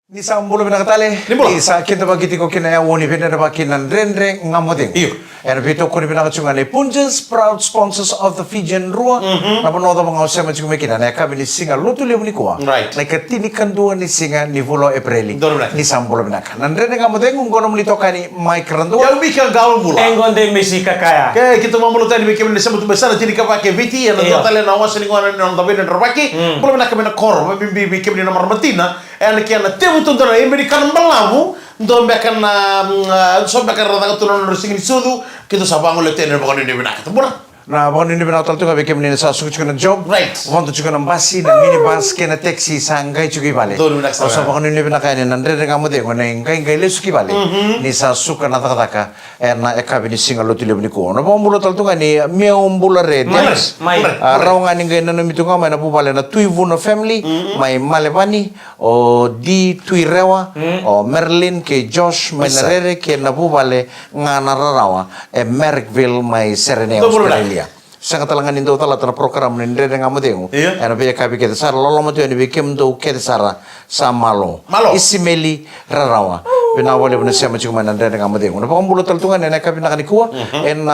Ni sambulo binakatali. Isa kita bagiti ko kinaya woni binara bakinan renre ngamoding. Iyo. And bito ko ni binakachungani Punjas proud sponsors of the Fijian Rua. Na panodo mga usema chunga kina na kabi ni singa lutu liu ni kuwa. Right. Na katini kandua ni singa ni vulo Aprili. Dono na. Ni sambulo binaka. Nanrenre ngamoding ungono mlitokani Mike Randua. Yang bikin gaul mula. Engonde mesika kaya. Kaya kita mau mulut tadi bikin sama tu besar jadi kapake viti yang Iyo. tali na wasa lingkungan yang tabe dan terbaki. Belum nak kemana kor, bikin di nomor betina. En kian temu tuntun na Amerikan belamu. Ndo bekan so bekan rata keturunan resing sudu kita sabang oleh tener bukan ini benak itu bukan. Na baka nini binakatali tunga bikim ni sa suku chuka na job. Right. Wanto chuka na basi na minibus kena taxi sa ngay chuki bale. Doon binakasama. So baka nini binakaya ni nanrenre ngamoding na ngay lesu ki bale. Ni sa suka na takataka na ekabi ni singa lutu liu ni kuwa. Na baka mbulo taltunga ni miaumbula red. Mai. Raw nga ni ngay nanumito nga may napupala na tuivu na family, may Malevani, o di tuirewa, o Merlin, kay Josh, may narere, kay napupala nga nararawa, Merrickville, may Serene, Australia. Sa katalangan nindo tala tara program ni ndre nga modeng. Iya. Ano biya kabi kete sara lolo mo ni bikem do kete sara sa malo. Malo. Isimeli rarawa. Pinawali mo na siya machuma ndre nga modeng. Ano pa kung bulot taltungan na kabi nakanikuha en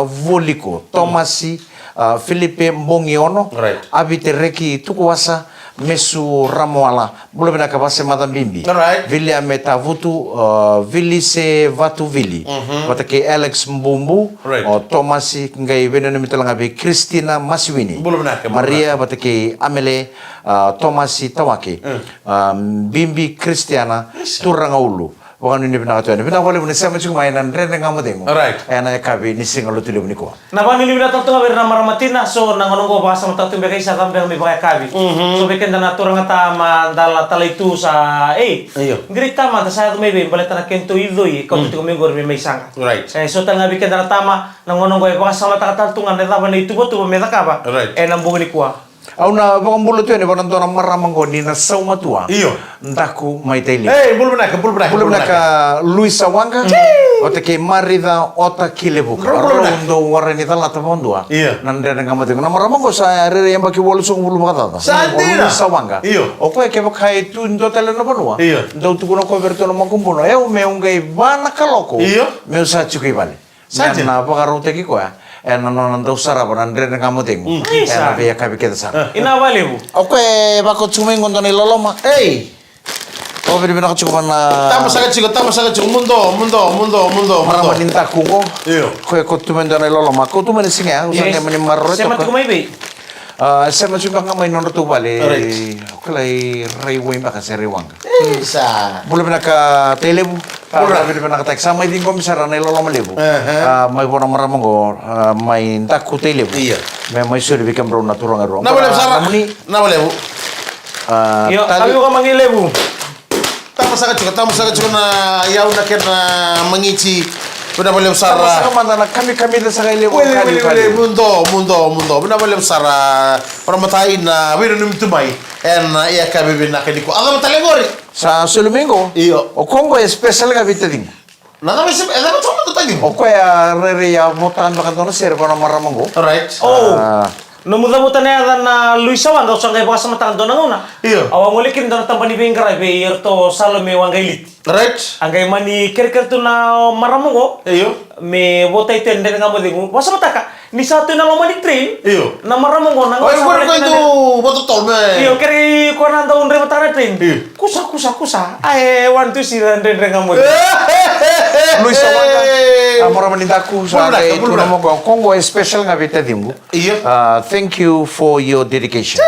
voliko Tomasi Filipe Mbongiono. Right. Abite reki tukuwasa mesu ramoala bulu bina kabase madam bimbi. Alright. Vili ameta vutu vili se vatu vili. Watake Alex Mbumbu. Right. O Tomasi ngai veneno mitalang abi Christina Masiwini. Bulu bina ka, Maria batake Amele Tomasi Tawake. Bimbi Christiana Turangaulu. Wakan ini binakatuan. Binawali mo ni sama chung mainan rene ngamodengo. Alright. Ena kabi ni singa lutu liu ni ko. Napa nili bina tatu ngaber na maramatina so nangonong ko baka sama tatu beka isa tambe mi baka kabi. So beken na turang ta ma dala talaitu sa Iyo. Grita ma sa to maybe baleta na kento idoi ko tu mengor mi may sanga. Right. So tanga beken na tama nangonong ko baka sama ta taltungan na tama ni tubo tubo meta kaba. Right. Nambung ni kuah. Au na bang bulu tu ni baran tona maramang ko ni na sau matua. Iyo. Ndaku mai taili. Bulu benak, bulu benak. Bulu naka Luisa Wanga. Ota ke Marida Ota Kilebu. Bulu benak. Rondo warani tala tapondua. Iya. Nanda nga mati. Na maramang ko sa rere yang baki wolu sung bulu makata. Sandira. Luisa Wanga. Iyo. O ko ke bakai tu ndo tele na banua. Iyo. Ndo tu kuno ko verto na makumpuno. Eu me ungai bana kaloko. Iyo. Me usa chuki bali. Saja. Na pagarote ki ko ya. Nanon usara ba nandre nga moteng. Isa. Biya kabi kita sa. Ina vale bu. Ako bako tsumeng kondo ni loloma. Oh, beri bina kacukupan na. Tama sangat cukup. Mundo. Marama ninta kuko. Iyo. Ko ko tumen dana loloma. Ko tumen singa. Usang kay mani marro to. Sema tu may be. Sama juga ngamay nono tu bale. Alright. Ko lay rayway ba kasi riwang. Isa. Bulu bina ka telebu. Bulu bina ka tak sama din komisara na loloma lebu. May bona marama ko may taku telebu. Iya. May suri bikam bro naturang aro. Na boleh besar. Na boleh bu. Yo, kami ko mangile bu. Tama sangat cukup na yaw na kena mengici. Benar boleh besar. Sa kamanda na kami na sa kay lebu. Wele, mundo. Benar boleh besar. Permatain na wira num tumay. En iya kabe bina kediko. Aga matalegori. Sa Sulumingo. Iyo. O Congo special nga bitading. Nada mais é da toma do tadi. O kaya rere ya botan baka dono ser pa na maramango. Alright. Oh. Numuda-muda na yan na Luisa Wanga usang kay baka sa matang doon na. Iyo. Awang ulikin doon tambah ni Bengkara be yerto Salome Wangailit. Right. Angay mani kerker tu na maramongo. Iyo. Me botay tende nga mo dingo. Wasa mataka ni satu na lomani train. Iyo. Na maramongo na Oh, eu vou itu boto tol me. Iyo keri ko na daw re matara train. Iyo. Kusa. Ay one to see rande nga mo. Luis Wanga. Amora manindaku sa Bulbrak, kay bulbrak. tuno mo Congo special nga bitading. Iyo. Thank you for your dedication.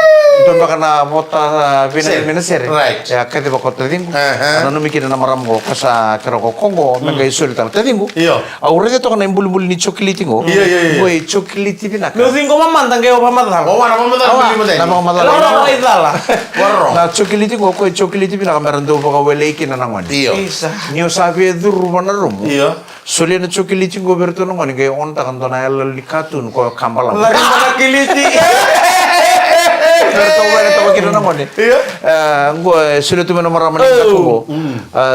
Doon baka na bota mina ser. Right. Ya kaya ba ko tading. Uh-huh. Ano numikita na maramango sa kero ko Congo mengay sultan tading. Iyo. Aure to kana imbul-bul ni chocolate ngo. Iya. Boy chocolate binaka. No din ko mamandang kayo pamadal. Oh, mana mama beli mo Namang madala. Lalo ay dala. Warro. Na chocolate ko chocolate binaka meron daw baka wala ikinanangan. Iyo. Isa. Niyo sabi duru na rum. Iyo. Soli na chocolate ko berto nung ani kay on ta kanto na likatun ko kambala. Lagi mana kiliti. Berto Apa kita namanya? Iya. Gue sudah tuh nomor ramen aku,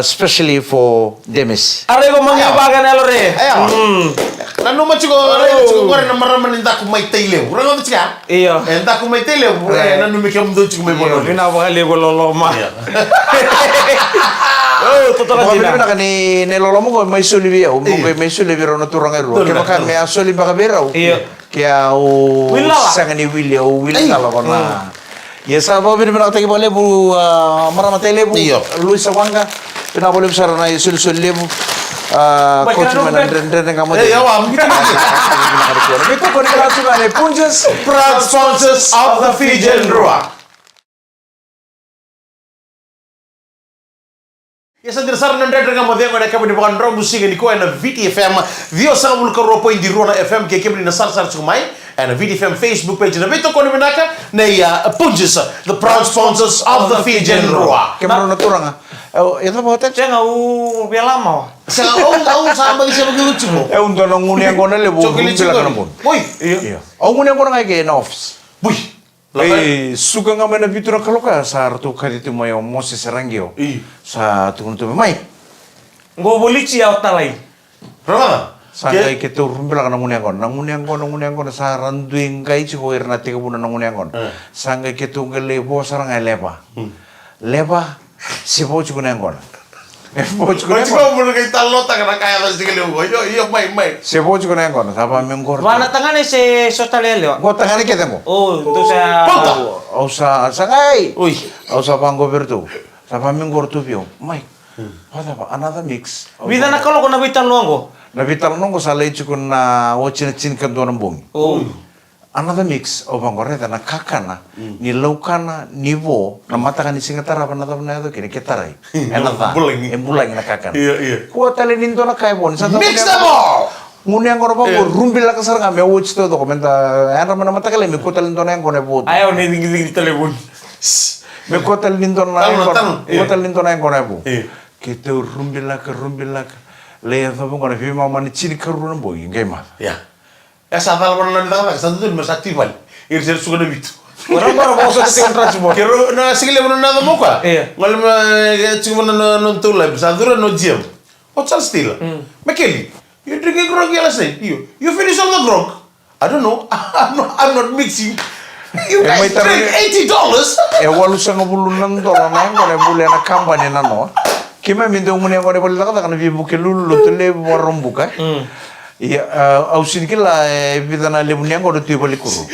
especially for Demis. Are ko mangibagan elo re. Ayo. Nanu machugo gore na maraman inta ko may tayle. Urang mo tsika? Iyo. Enta ko may tayle. Nanu mi kam do chugo may bono. Bina bakali ko loloma. Oh, totoo Mga sila. Pilipina ka ni lolo mo ko may sulibiyaw. May sulibiyaw na turang ero. Kaya baka may asuli baka beraw. Iya. Kaya Wilala. sanga ni Willy o Willy tala ko na. Yes, apa Pilipina ka tagi bale bu maramatay lebu. Iyo. Luis Awanga. Pinapuli mo sarana yung sul lebu. Coach man ang kamo. Eh, yawa. Ito ko nila suga ni Punjas. Proud sponsors of the Fijian Roa. Yes, and there's certain hundred nga modelo na kami ni Bukan Robo Siga ni ko na VTFM. Dio sa mul ka ropo indi Rona FM ke kami na sar sumay and VTFM Facebook page na bito ko ni Manaka na Punjas, the proud sponsors of the Fijian Roa. Kaya na turang ito ba hotel? Siya nga lama. Sa sa bagi siya magluto mo. Un donong ngunyang ko na lebu. Chocolate Bila ka na chicken. po. Boy. Iya. Ngunyang ko na kaya na office. Boy. Suka nga mana bitura kaloka sa arto kadito mo yung Moses Serangio. Sa tukun tu mai. Ngo bolichi out talay. Rama. Sa kay kito rumbela kana ngunyang ko na sa randuing kay chiko irna tika buna ngunyang ko. Sa kay kito ngale bo sarang lepa. Lepa si bo chiko ngunyang ko. Bo chiko Kau cakap mula kay talota kana kaya tas tinggal yo yo mai. si bo chiko ngunyang ko. Sa mengor. Wana tangane si Sotalelio. Ko tangani kita mo. Oh, itu sa Ponta. O sa kay. Uy. O sa panggo bertu. Sa mengor tu pio. Mai. Pada pa another mix. Vida na kalo ko nabitan luango. Nabital nongo sa leche ko na wachina chin kan doon bongi. Oh. Another mix o bangoreta na kakana ni laukana ni bo na mata kan singatara pa na ito kini kitaray. Enata. Bulang. Bulang na kakana. Iya. Kuha tali ninto na kaya bon. Mix them all. Ngunyang ko na ba ko rumbil la kasar nga me watch to dokumenta. Ano man na mata kala me kuha tali ninto na yang ko na bo. Ayaw ni ding telepon. Me kuha tali ninto na yang ko. Tanong. Kuha tali ninto na yang ko na bo. Iya. Kita rumbil la ka. Leya to ko na fima man chini karu na bo ngai ma. Ya. Esa tal pernah nanti tak satu tu mas aktifal. Irser suka na bitu. Orang baru mau sa tingin transport. Kero na sige mo na mo ka. Iya. Ngal ma cuma na tulay sa dura no gym. O chal still. Makeli. You drinking grog yala say. You finish all the grog. I don't know. I'm not mixing. You guys may drink $80. Walu sa ngabulunan to na yang ko na bule na kampanya na no. Kima minto ngunya ko na bule ka na bibu ke lulu to le warom buka. Iya, ausin kila bida na le munya ko to bali kuru.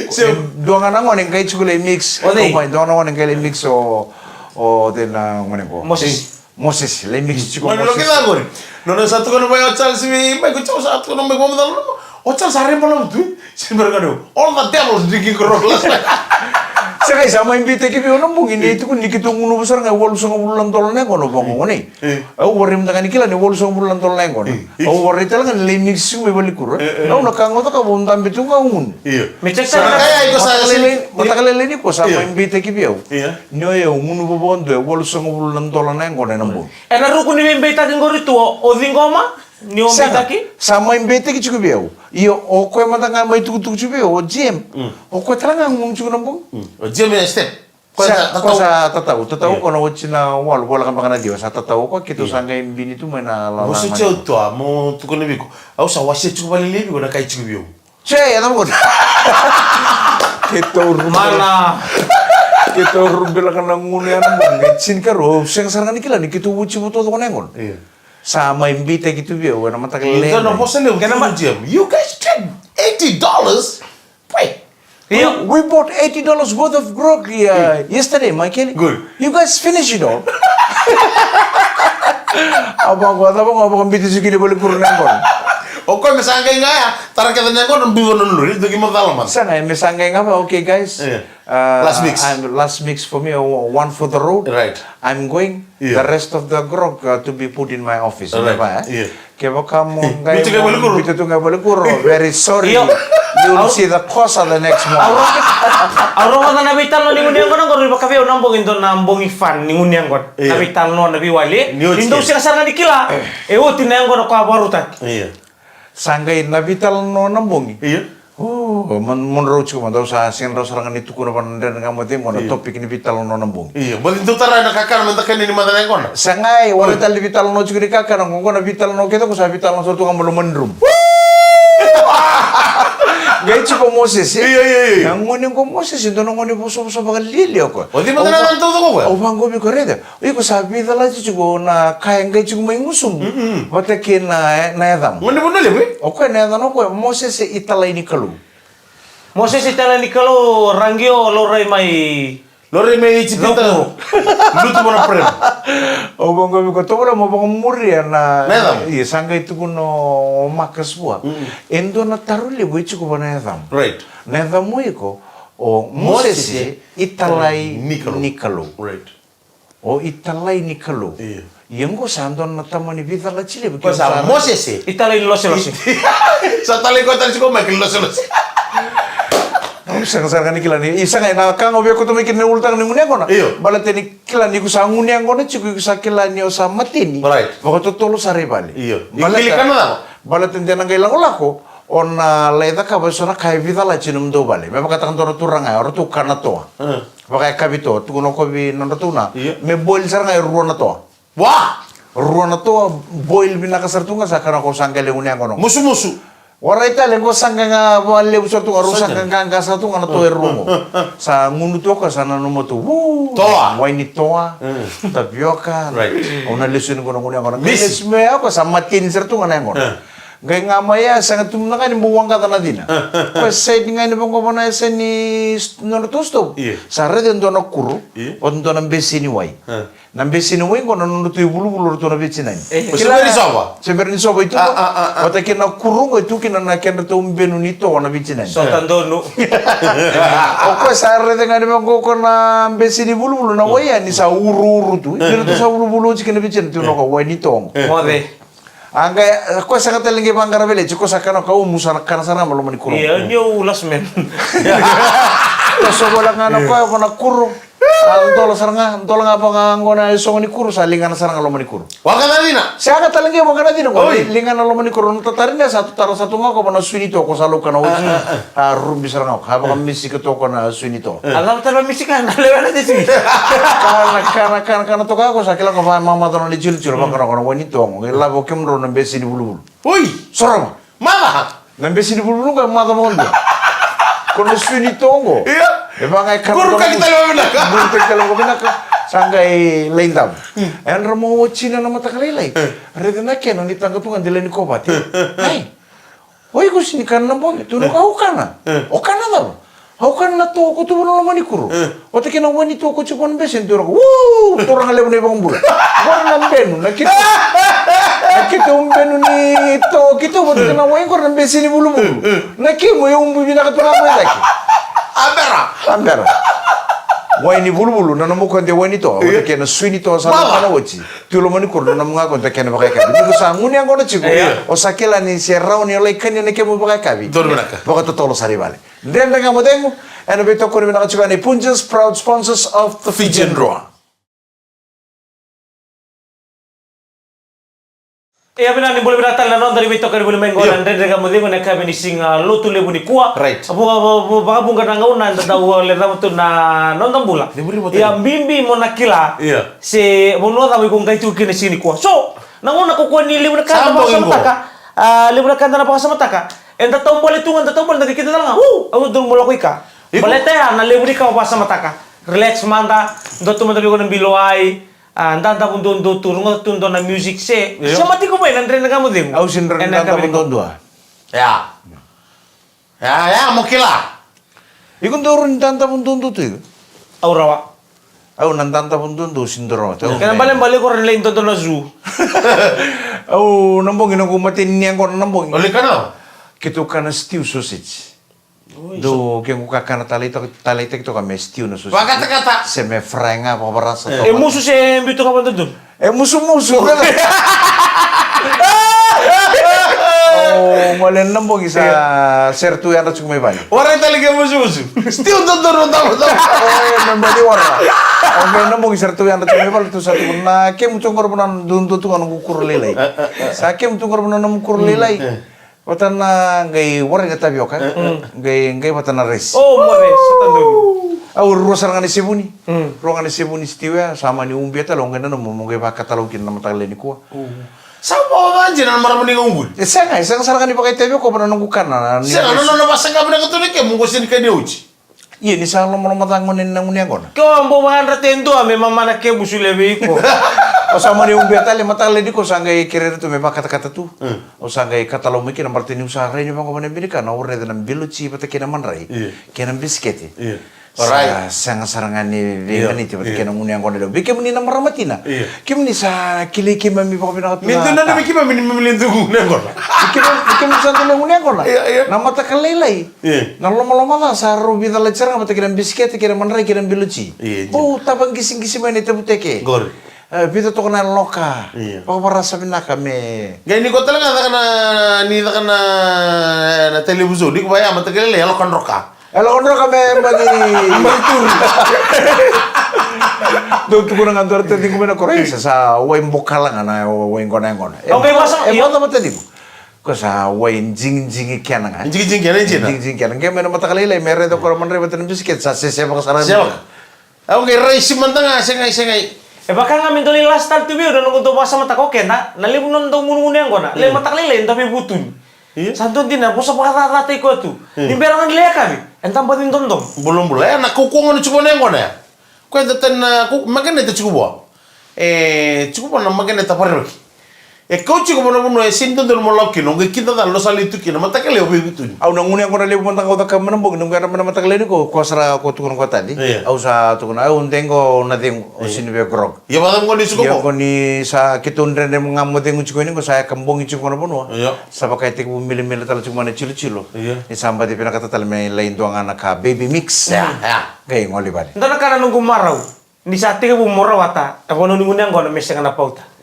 Doanga na ngone kai chukule mix. Doanga ngone kai mix o de na ngone ko. Moses le mix chuko Bueno, lo que da gori. No no satu kono bay ochal si bay ko chaw satu kono bay bomdal. Ochal sare malam tu. Simber kanu. All the devils drinking grog last night. Saka sama imbite ki biyo nambung ini itu kun dikit ngunu besar nggak walu sang bulan tolnya kono bangun ngone. Aku warim tangan ikila nih walu sang bulan tolnya kono. Aku warim tangan le mix sih beli kur. Aku nak kango tuh kabun tampi tuh ngun. Iya. Mecek Sana sa kaya iko sa Mata kali ini ko sama imbite ki biyo. Iya. Nyoy ngunu bobon tuh walu sang bulan tolnya kono nambung. ena ruku ni beta king gorito o dingoma ni o beta ki. Sama imbite ki cukup biyo. Iyo oko mata nggak mai tuku cukup biyo. O jam. Oko terang ngung cukup nambung. Gym step. Sa tataw ko na wachina wal wala ka makana diwa sa tataw ko kito sanga imbini tu mana la. Musu chau tu mo tu kono biko. Au sa wasi chu bali lebi ko na kai chu biyo. Che, ano ko? Kito Mana? Kito rumbela ka nang ngunya nang ngitsin ka ro. Sing sarang ni kila ni kito wuchi buto ko nengon. Iya. Sama imbite kito biyo na mata kale. Ito no po sa lew kena gym. You guys spent $80. Wait. We bought $80 worth of grog yesterday, Michael. Good. You guys finish it all. Abang bitu sikit boleh kurang nengon. O ko mesangay nga ya. Tara kita nyango ng biwo nun luri. Ito gimang talaman. Sana mesangay nga ba? Okay guys. Last mix. Last mix for me. One for the road. Right. I'm going. Yeah. The rest of the grog to be put in my office. Right. Diba, Yeah. Kaya baka mo Bitu ka balik kuro. Bitu nga balik kuro. Very sorry. Iyo. You will see the cost of the next month. Auro ko na nabitan no ni ngunyang ko nang gori baka biyo nambong indo nambong ifan ni ngunyang ko. Iya. Nabitan no nabi wali. Niyo Indo chicken. siya sarang di kila. O tinayang ko na kwa barutan. Iya. Sanggay nabital no nambongi. Iya. Oh, menurut cuku mantau sa sing ro sarangan itu kuno pandan kamu tim kono topik ini vital no nambung. Iya, boleh itu tara na kakak mentakan ini mata yang kono. Sangai wala tal vital no cuku di kakak no kono vital no kita ko sa vital no sortu kamu mendrum. Gaya cukup Moses ya. Iya. Yang ngoni ko Moses itu ngoni boso-boso bagal lili ako. Oh, di mana naman tuh kok? Oh, banggo mi koreda. Iko sabi dala cukup na kaya gaya cukup may ngusum. Wate kina na edam. Mana pun boleh, boy. Okay, na edam ako Moses italay ni kalu. Moses itala ni kalau rangio lorai mai Lori me cipita. Lu tuh mana prem? Oh, bangga mi ko to wala mo bang muri na. Nedam. Iya, sangga itu kuno makas buah. Endo na taruli boy cukup na edam. Right. Nedam mo iko o Moses italay Nikalo. ni kalu. Right. O italay ni kalu. Iya. Yang ko sandon na tamani vitala chile. Kau sama Moses sih. itala ni losi. Sa tali ko tali ko makin los. Sang ni kila ni isa nga na kang obi ko tumikin ni ultang ni ngunya ko na. Iyo. Balate ni kila ni ko sa ngunya ko na chiku sa kila ni o sa matini. Right. Bako totolo sa ribali. Iyo. Ikili ka na lang. Balate ndi nang ilang ulako on leda ka ba so na kai vitala chinum do bale. Me bakata kan turang ay or tu kana to. Baka kabito tu no ko bi nan na. Iyo. Me boil sar nga ruo na to. Wah. Ruo na to boil binakasartunga sa kana ko sangkale ngunya ko no. Musu. Warai tali ko sangga nga wale usatu nga rusak nga nga satu nga to erumo sa ngunu to ka sana numo to Toa. wine toa tapioca Right. ona lesun ko ngunu nga Miss. me ako sa matin sertu nga ngo gay nga maya sa tum na kan buwang ka na dina pa say nga ni bang ko na sa ni no to stop Iya. sa reden do na kuru Iya. on do na besini wai na besini wai ko na no to bulu to na besini Kila ni sawa. Siyempre ni Sobo ito, wata kina kurungo ito kina na kena to umbenu nito na bichinan. So tandono. Oke, sa rete nga naman ko na besi ni bulu-bulu na waya ni sa uru-uru tu. Kina to sa uru-bulu si kina bichinan tu no ka waya nito. Mode. Angga, ako sa katalingi bang karabele, chiko sa kana ka umusa na kana sana malo mani kurung. Iya, nyo ulas men. To so wala nga na ko na kurung. Antolo saranga, antolo nga pa nga ngona isong ni kuru sa lingan saranga lo mani kuru. Waka na dina. Saya kata lagi mau kana dino ko Oi. lingan lo mani kuru tatarin na satu taro satu nga ko na sunito ko sa luka na uji. Rum bisa nga ha ba misi ko to ko na sunito. Alam tala misikan, lewa na disi. Kana to ka ko sa kila ko mama to na lijil chiro ba kana ko wani to ngo la bo kemro na besi ni bulu. Uy. Sorama. Mama. Na besi ni bulu ko ma to mo ndio. Kono sunito ngo. Iya. Emang ay Guru ka kita lawan nak. Guru ka kita lawan nak. Sanggay lendam. En ramo China na mata kalilay. Rede na keno ni tanggapungan dila ni kobati. Ay. Hoy ko sini kan nambong itu no kau kana. O kana daw. Hau kan na to ko tu no mani kuru. O te kena wani to ko chukon besen tu ro. Torang ale ni bang bula. Gor na benu na kita. Kita benu ni to kita bo kena wani gor na besen ni bulu bulu. Na ki mo yung bibina ka tunga mo lagi. Ambera. Wine bulu-bulu na namu kan dia wine to. Wala kena swini to sa kana wochi. Tulo mani kurno na mga kon ta kena pakai kabi. Dito sa nguni ang kono chico. O sakela ni serrao ni olay kanya na kemo pakai kabi. Dolo manaka. Baka to tolo sari bale. Then nga mo dengo. Ano bito ko ni mga chico ni Punjas proud sponsors of the Fijian Raw. Iya benar ni boleh berdatang dan non dari betok kali boleh main golan dari mereka mudi mana kami ni singa lutu lebu ni kuah. Right. Baka bunga nang una nda tahu le tahu tu na non tambula. Ya bimbi mo nakila. Iya. Si bono tahu kung kay tu kini sini kuah. So nang una ko kuah ni lebu nakanta Sambong pa sa imbo. mataka. Lebu nakanta na pa sa mataka. Enda tombol itu enda tombol dari kita lang. Aku dulu mula ko ika. Balete na lebu ni ka pa sa mataka. Relax manda. Ndo tu manda ko ng biloay. Anda pun dondo turun tundo na music se. Sama ti ko ba nandre na kamo din. Au sinren tanta pundondua. Ya. Ya, mau kila. Ikun turun tanta pundondo tu. Aurawa. Au nan tanta pundondo sindoro. Kaya balik ko rin lain todo na zoo. Au nambong ino ko matin niya ko nambong. Oli ka na. Kito kana stew sausage. Do kaya ko kakana talita kito kami stew na sausage. Waka kata. Se me fry nga pa para sa to. Muso si Mbito ka pa doon. Musu-musu ka. Oh, malen nambong isa sertu yan at may bali. Orang talaga musu-musu. Still don't. Oh, membali wara. Okay, nambong sertu yan at may bali to sa to na kem tungkor punan dun to anong kukur lelay. Sa kem tungkor punan anong kukur lelay. Watana ngai warga tapioka. Ngai watana rice. Oh, mare, satan dulu. Au ruasan ngani sebuni. Ruangan sebuni setiwa sama ni umbiata lo ngana no mongai bakatalokin na matale ni kuwa. Sama aja nan marah mending unggul. Saya sarang ni pakai TV ko pernah nunggu karena. Saya no basa nggak benar ketulik ya mungkin sini kayak uji. Iya ni sa lo tangonin nang unya kona. Kau ambo mahan ratendo ame mamana ke busule ko. O sama ni umbiata le matale di ko sangai kirer tu me kata-kata tu. O sangai kata lo mungkin nomor tini usaha ni bang ko mana Amerika na urre dan biluci pata kena manrai. Kena bisketi. Alright. Sang sarangan ni dengan itu pata kena unya kona do. Bikin ni nama ramatina. Kim ni sa kili kim mami pa pinaka. Mintu na bikin mami melintu unya kona. Bikin sa tulang unya kona. Nama tak kalelai. Na loma-loma ta sa rubi ta lecer pata kena bisketi kena manrai kena biluci. Oh tabang gising-gising mana itu buteke. Gor. Pito to kana loka. Pag marasa pinaka me. Gaya ni ko talaga na televizyon. Di ko ba yan matagal le alo kan roka. Elo kono kami bagi mantur. Do tu kuna ngantor tadi ko na korek sa wain bokala na wain kona kona. Okay, masa mo ta tadi ko sa wain jing kana nga. Jing kaya na Jing kana. Kaya mena matakali le mere do ko man re batan biscuit sa sese pa saran. Ako kay rice mantanga sengay. Bahkan ngamin doli last time tu biar udah nunggu tu bahasa mata kau kena, nali pun nonton ngunung yang kau nak, le mata kali tapi butun. Santun tina, bosa rata ikut tu. Ni berangan le kami, entam patin tonton. Belum nak kukuang ni cukup neng kau na. Kau enten makan itu cukup cukup na makan itu apa lagi? Kau cukup na puno sinton dulu malam kino, kita dah lo sali itu kino, mata kali obi butun. Au nang unya ko na le puntang ko ta kam nambog nung gara mana mata kali ko sara ko tukun ko tadi. Au sa tukun au tengo na ting sinbe grog. Ya badam kau ni cukup. Ya ko ni sa kitundre ne mga mo tengo chiko ni ko sa kambong ichu ko na puno. Sa pakai tik mili tala chuma na chilo. Ni samba di pinakata tala may lain doang anak ka baby mix. Gay ngoli bari. Entah nak kana nunggu marau, ni saat tiga bumora wata, aku nunggu yang kau na meseng na pauta.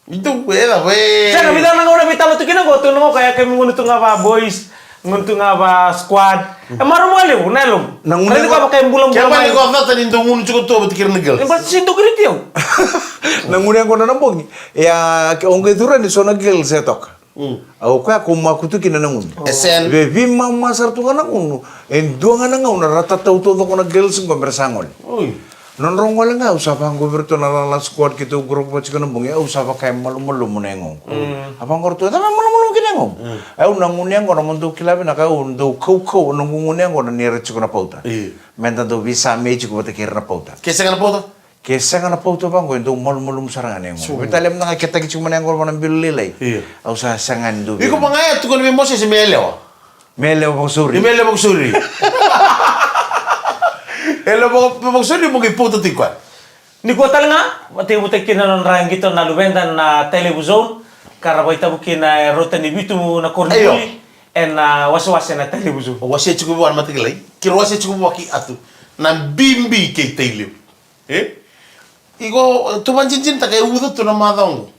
Itu beda we. Saya nggak bilang nggak udah bilang tuh kena gue tuh nunggu kayak kami nguntung apa boys, nguntung apa squad. Maru malu, nalum. Nanti kau pakai bulan-bulan. Kaya ni kau tadi nungun cukup tu betikir negel. Yang pasti sintu kiri tiaw. Nang unya ko na nambog. Ya onge turan ni so nagel setok. Au ka kumakutu kina nangun. Esen. Bebi mama sartu kana kunu. En duanga na ngau na rata tau to ko na girls ko bersangol. Non rong wala nga usapang goberto na la squad kita grup pa chika nambong ya usapa kay malu-malu mo nengong. Apang gorto ta malu-malu kinengong. Ay nangunyang ko naman do kilabi na ka do kau nangungunyang ko na nira chika na pauta. Menta do visa me chika bata kira na pauta. Kesa nga na po to? Kesa nga na pauta bang ko do malu-malu sarangan nengong. Bitalem na kita kichuk manengong ko nang bililay. Au sa sangan do. Iko pa nga ya tukon mi Moses si Melewa. Melewa pang suri. Melewa pang suri. Elo pang suri mo giputo tikwan. Ni kuat nga, mati butek kina rang gitu na lubenda na televizyon, karena kita bukin na rota ni bitu na kornuli, en was na televizyon. Wasi cukup buat mati kelai. Kira wasi cukup waki atu. Na bimbi ke tailio. Iko tuan cincin tak kayak udah tu nama dong.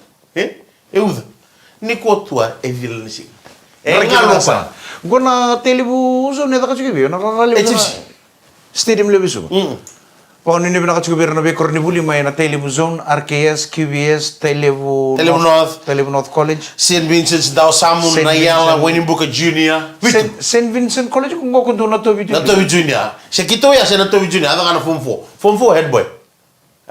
Udah. Ni kuatua evil nisi. Ngalopa. Guna televizyon neta kacukubi, na rarali. Stadium lebih suka. Pon ini pernah cukup berna be kornibuli main na televizyon, RKS, QBS, Televu North College, St. Vincent's Dao Samun na yala Winnie Booker Junior. St. Vincent College kung goko na to video. Na to Junior. Siya kito ya siya na to Junior. Ada kana form 4. Form 4 head boy.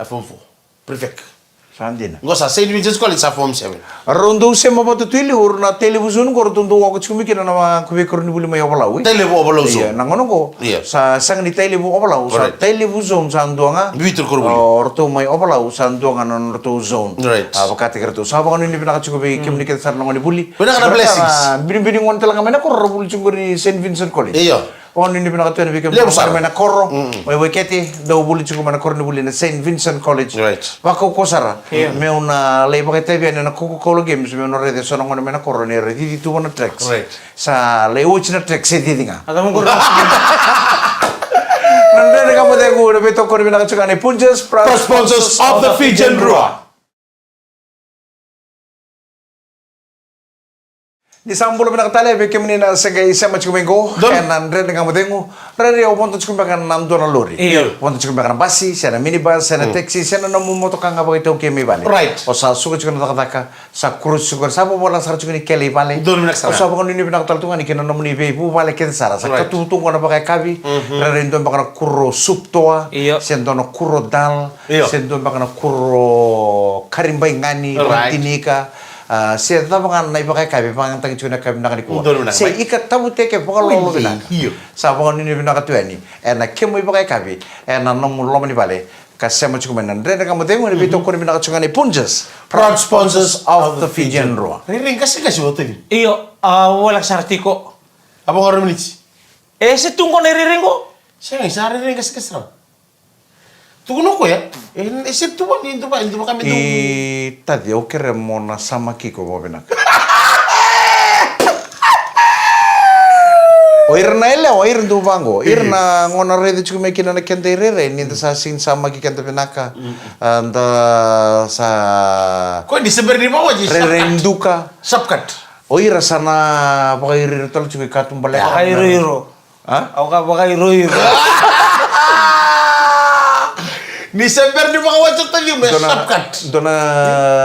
Form 4. Prefect. Sandina. Ngosa St. Vincent's College sa form 7. Rondo se mapatutuili or na televizyon ko rondo ako chumiki na nama kubi kornibuli may opalaw. Televu opalaw so. Iya, nangono ko. Sa sang ni televu opalaw sa televizyon sa andonga. Bitur kornibuli. Orto may opalaw sa andonga non orto zone. Right. Pakati kerto. Sa ba ini pinakachukubi kimni kita sa nangoni buli. Pwede ka na blessings. Binibining wan talaga may na korro buli chungko ni St. Vincent College. Iyo. On ini pinakatuan bigyan mo may na korro. May wiketi daw buli chungko man korro buli na St. Vincent College. Right. Wako kosara. May una lay pakita biyan na Coca-Cola games may una rede so nangoni may na korro ni rede dito na tracks. Right. Sa lay uch na tracks edi nga. Atau mungkin Nandere ka mo tayo na beto ko rin pinakachukan ni Punjas Sponsors of the Fijian Rua. Ni sambulo pinakatali, beke menina segai isama cikumengo, enan red dengan modengo, red ya umonto cikumengan nam dona lori. Iya. Umonto cikumengan basi, sana minibus, sana taxi, sana namu moto kanga bagai tau kemi bale. Right. O sa suka cikumengan taka, sa kurus suka, sa bola sar cikumengan keli bale. Don minak O sa bukan ini pinakatal tungan ikena namu ni beibu bale ken sara. Sa Right. katutung wana pakai kabi, red itu bakana kuro sup toa, Iya. sentono kuro dal, Iya. sentono bakana kuro karimbai ngani, Right. rantinika. Saya tahu pangan naik pakai kabi, pangan tangi cuna kabi nak di kuat. Betul, benar. Saya ikat tahu teke pokok lolo Wih, bilang. iya. Saya pangan ini bilang katu ini. Enak kemu pakai kabi, enak nomor lama ni balik. Kasih macam mana? Rena kamu tengok ni betul kau ni bilang katu ni punches. Proud sponsors of the Fijian Roa. Ring kasih waktu ini. Iyo, wala sartiko. Apa orang milici? Se tungko neriringo. Saya nggak sehari ring kasih keserang. Tunggu noko ya. Ese tu kami tu kami tu. Tadi aku kira mau sama kiko mau bilang. O irna ele o irna tu bango. Irna ngona rede cuma kena nak kente rere ni tu sasin sama ki kente penaka. Anda sa Kau di seber di bawah je. rerenduka. Sapkat. O ira sana pakai rere tol cuma katum balik. Pakai iro-iro. Hah? Ako ka pakai iro-iro. Di seber di bawah tadi sapkat. Dona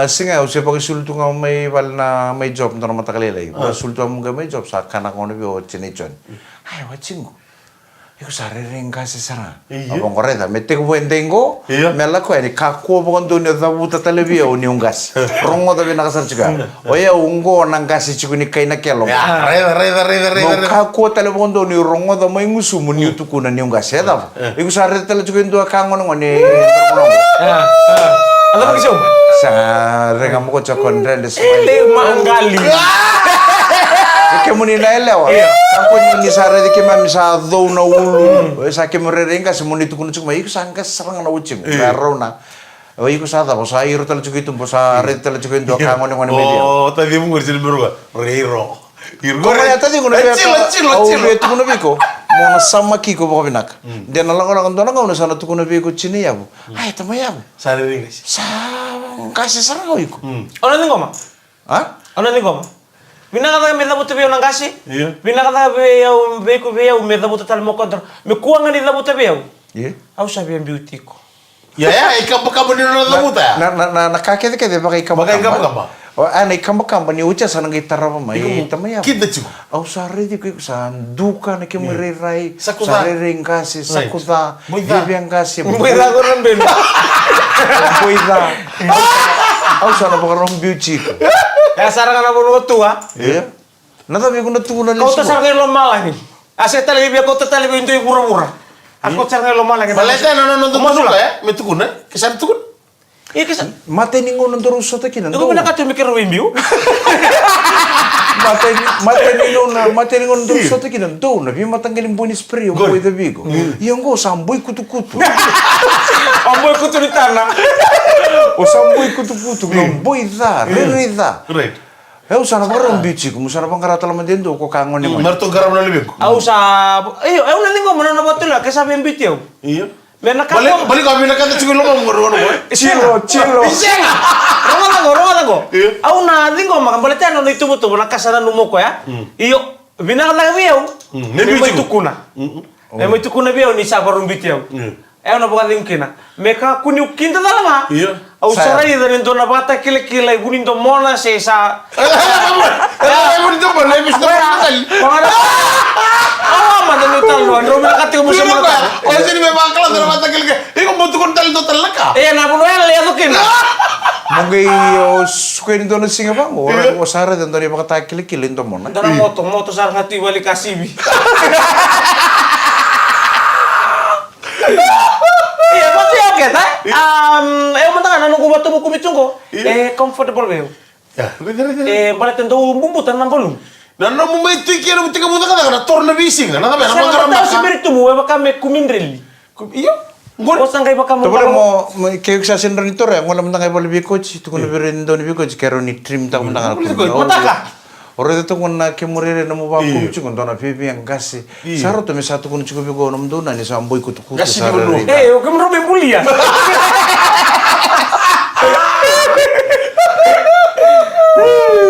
singa usia pakai sultu ngau mai bal na mai job dona mata kali lagi. Sultu amu mai job sa kana ngono bi o chenechon. Ai wachingo. Iku sare renga se sara. Abang koreda mete ko wendengo. Mela ko ni kakko pokon dunia da buta telebi o ni ungas. Rongo da bina kasar juga. Oya ungo nang kasi chikuni kaina kelo. Reda. No kakko tele pokon do ni rongo da mai ngusu mun yutu kuna ni ungas ya da. Iku sare tele chikuni do kango ngoni. Alam mo kisyo? Sa renga mo ko chakon rende Ele manggali. Ke muni na elewa. Ako ni sare de ke mami sa do na ulu. Sa ke mo renga se muni tukun chuk mai sangka sarang na uchim. Karo na. O iku sa da bosa iro tel chuk itu bosa red tel chuk itu ka ngone ngone media. Oh, tadi mau ngurus berubah. Reiro. Ko ya tadi ngono be. O be tukun biko. Mo na sama kiko bo binak. De na lang orang dona ngono sana tukun biko chini ya bu. Ai tama ya bu. Sare ring kasih. Sa kasi sarang iku. Ano ningo ma? Ha? Ano ningo ma? Bina kata me dabuta be nang kasi. Iya. Bina kata be eu be ko be eu me dabuta tal mo kontra. Me kuanga ni dabuta be eu. Ye. Au sabi ang beauty ko. Ya, ikaw ni nila mo ta. Na kakete ke de pakai kamba. Pakai kamba. O ana kamba ni uca sana gitarra pa mai tama ya. Kita cukup. Au sare di ku san duka na ke mere rai. Sakuda. Sare ring kasi sakuda. Boida. Bibiang kasi. Buida ko ron ben. Boida. Au sana pa ron beauty. Kaya sarang na puno tua. Iya. Nata bi kuna tuna Kau tak sarang lo malah ni. Asyik tali biar kau tak tali itu pura-pura. Aku sarang lo malah. Baleta no suka ya. Metukun eh. Kesan tukun. Iya kesan. Mate ni ngono terus sote kinan. Aku pernah kata mikir wimbiu. Mate ni ngono terus sote kinan. Do na bi matanggalin boni spray o boy da bigo. Yang go samboy kutu-kutu. Amboy ko tu di tanah. O samboy kutu-kutu no boy da, rerida. Right. Eu sana barang bici, como sana bang karata laman dendo ko kangon ni mo. Marto garam na libig. Aku sa, eu nanti kau mana nak betul lah. Kesabi yang bitiu. Iya. Menak Balik kami nak kata cukup lama ngoro ngoro. Chilo. Bisa nggak? Rongan tago. Aku nanti kau makan balik tiada itu betul. Nak kasaran lumoko ya. Iyo, bina lagi biau. Memang itu kuna. Memang itu kuna biau ni sabar rumbitiu. Nak bukan tingkina. Mereka kuni ukinta dalam ah. Iya. Aku sarai dari itu nak bata kile-kile bunin to mona sesa. Kamu itu mana? Mesti berangkat. Pengarap. Mana ni tahu? Romel kata kamu Sino sama. ka? O sini may bakla na mata kilga. Ikaw mo tukon tal to talaka. Na puno lihat tu kena. Mungkin o sukain dono singa bang. O sara dan dari baka kile-kile into mo na. Dalam moto sarang hati balik kasih bi. Iya, pasti oke tak? Mentang anu ko batu buku mitungko. Comfortable beo. Ya, bener. Balik tentu bumbu tanam belum. Dan mo may tikira mo tika mo na torna bising na nabe na Saya magaram tahu ka. sibiritu mo, baka me kumindreli. Iyo. Ngol sang kay baka mo. Tapi mo kayak sa sendiri itu ya, ngolam tangay bali bikoch, itu kono berin dono bikoch kero ni trim ta mundang Boleh kau, mata ka? Ora itu kona kemurere na mo ba kumchu kon dona pipi ang gasi. Saro to me satu kono chuko bigo nom dona ni samboy kutu-kutu Gasi saro. dulu. Oke mo robe bulia.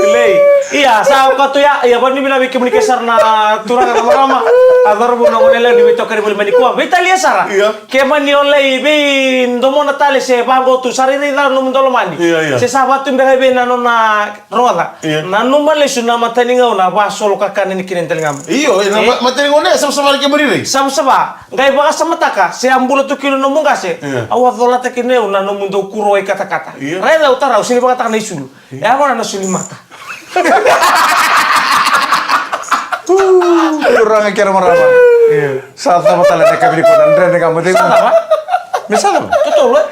Lei. Iya, sa ko to ya pa ni bila bikin kesar na turang rama agar bu na konela di beto kare boleh mani kuang betalia sara Iya. ke mani oleh be domo natale se bago tu sari ni la no mundolo mani Iya. se sahabat tu be na no na roda Iya. na no male su na matani ngau na ba solo kakan ni kinen telingam Iyo, materi ngone sama-sama lagi berdiri. sama-sama ngai baka sama taka se ambulo tu kilo no munga se Iya. awat dola te kine na no mundo kuro kata-kata Iya. rela utara usini baka taka na isulu ya mana na suli mata Orang yang kira marah. Saat sama tala nak kami ko Andre nak kamu tengok. sana ba Misalnya. betul lah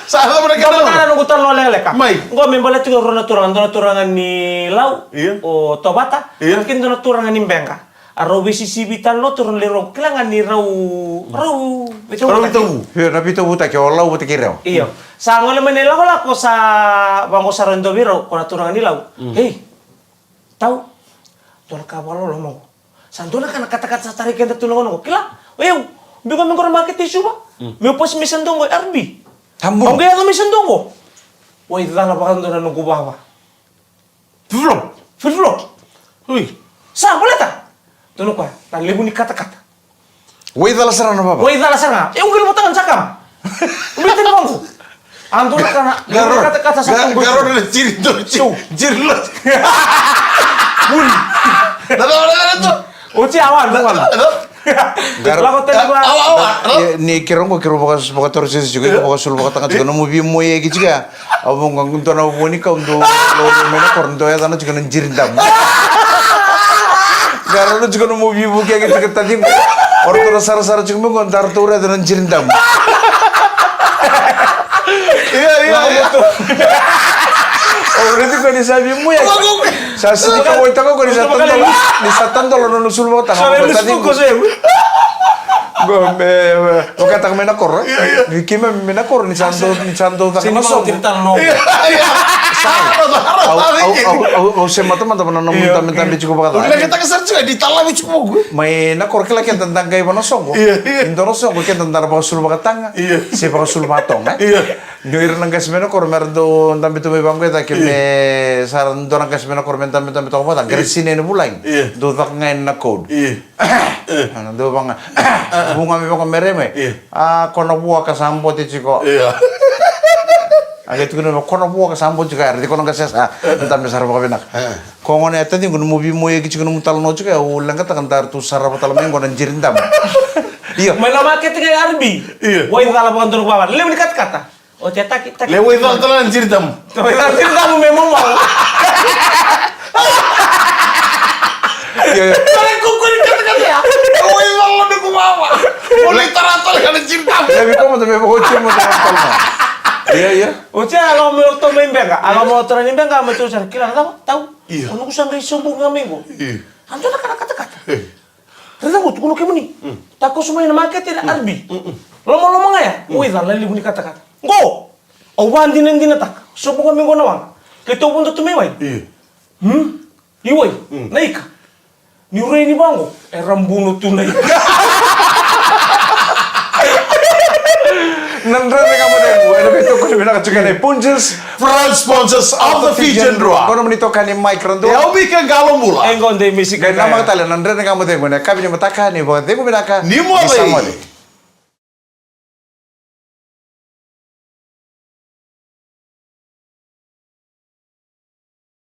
Salah mereka Kau dong. tak ada ngutar lo lele kak. Mai. Gua membalas juga rona turangan ni lau. Iya. O tobata. Iya. Mungkin rona turangan ni bengka. Aro bisi sibitan lo turun lero kelangan ni rau. Betul. Kalau itu. Ya, tapi tu buta ke Allah buta kira. Iya. Sangole menela ko ko sa bangko sa rendo biro ko na turangan ni lau. Hey. Tahu? Tuan kawalo lo mau. Santuna kan kata-kata sa tarik kenta tulungan ko. Kila. Ayo. Bigo mengko market tisu ba? Meu pos misen dong ko RB. Tambung. Ang gaya kami sandungo. Wah, itu lah lapakan doon na nung kubawa. Belum. Filflo. Wih. Saan, boleh tak? Tunok ka, nalibu ni kata-kata. Wait dalam serana apa? Wah, itu lah sana. Eh, ungkil mo tangan sakam. Umitin mo ko. Ando na ka na, libu ni kata-kata sa tunggu. Garo ada ciri tuh. Ciri lo. Ada tuh. Uci awan, bukan. Lago tayo ba? Awan. Ni kira bakas terus juga bakas sul bakas tengah juga nemu bimu ya gitu juga. Abang nganggung tuh nemu boneka untuk lo mana koran tuh ya tanah juga nenjir dam. Garo juga nemu bimu kayak gitu tadi orang tuh sar juga mengontar tuh ada nenjir dam. Iya. Oh berarti kau di sabi mu ya? Saya sedih kau itu kau di satan tol nonu sul bakas tengah. Soalnya lu suka sih. Gue kata ke menakor, Vicky menakor ni santo tak Sini mau masuk. cerita no. Aku sama teman-teman nonton minta cukup Udah kata. kita keser juga di talam cukup gue. Main nakor kela kian tentang gaya panosong. Into nosong kian tentang apa sul bakat tanga. Si pakai sul matong. Nyuir nang gas menakor merdo tambi tu bang kita kene saran dorang gas menakor minta apa tang. Kira sini ni bulan. Do tak ngain nakod. Do bang. Bunga mi bang mereme. Kono buah kasampo ti ciko. Agak itu kan kono buah kasampo juga. Arti kono kasesa. Entah besar apa benak. Kongon eta ti kono mobi moye gitu kono mutal no juga. Ulang kata kan tar tu sarap tal main kono jirin tam. Iya. May namakit kay Arby. Wah, itu lah lapakan doon kubawa. Lewu ni kata-kata. O cetak kita. Lewo itu antara anjir dam. Cerita mo memang mau. Iya. Kalian kukurin kata-kata ya. Lewo itu lo ku bawa. Boleh taratol kan anjir dam. Tapi kamu tapi bocor mau tal no. Iya. Uci alam mo to membe ka. Alam mo to nimbe ka mo to sa kila tahu. Iya. Ano ko sang sumbong ngamin ko. Iya. Anto na kata-kata. Reda mo kuno kemuni. Tako sumay na market ni Arby. Lomo-lomo nga ya. Uy, dala libu ni kata-kata. Go. Awan din ang tak. Sumbong ngamin ko nawang. Kito punto tumeway. Iya. Iway. Naika. Ni Ray ni Bango. Rambuno tunay. Nandra na kamu deh. Ano itu kau bilang juga nih punches. Proud sponsors of the Fijian Roa. Kau menito kan ni mic rando. Ya ubi kan galong mula. Enggon de musik Gaya nama kita lihat Nandra na kamu deh. Mana kami ni mataka ni buat deh. Kau bilang kan. Ni mo Bisa bay. mo deh.